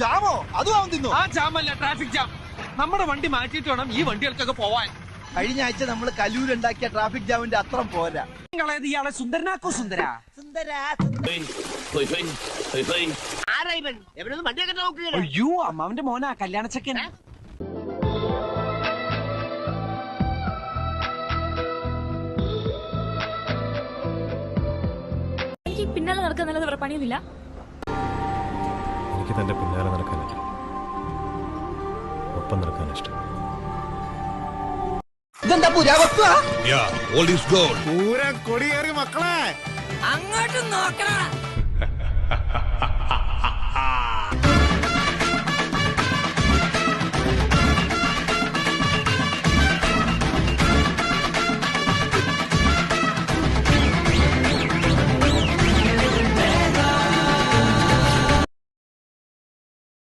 ജാമോ അതും അവൻ തിന്നു. ആ ജാമല്ല, ട്രാഫിക് ജാം. നമ്മുടെ വണ്ടി മാറ്റിയിട്ട് വേണം ഈ വണ്ടികൾക്കൊക്കെ പോവാൻ. കഴിഞ്ഞ ആഴ്ച നമ്മൾ കലൂരുണ്ടാക്കിയ ട്രാഫിക് ജാമിന്റെ അത്രം പോരാ. നിങ്ങളേത് ഇയാളെ സുന്ദരനാക്കോ സുന്ദര? അയ്യോ, അമ്മാവന്റെ മോനാ കല്യാണച്ചക്കൻ. എനിക്ക് പിന്നാലെ നടക്കാൻ വേറെ പണിയൊന്നുമില്ല. എനിക്ക് തന്റെ പിന്നാലെ നടക്കാനല്ല, ഒപ്പം നടക്കാൻ ഇഷ്ടം. ഇതെന്താ പുരാവസ്തു? പൂരം കൊടിയേറി മക്കളെ, അങ്ങോട്ട് നോക്കണം.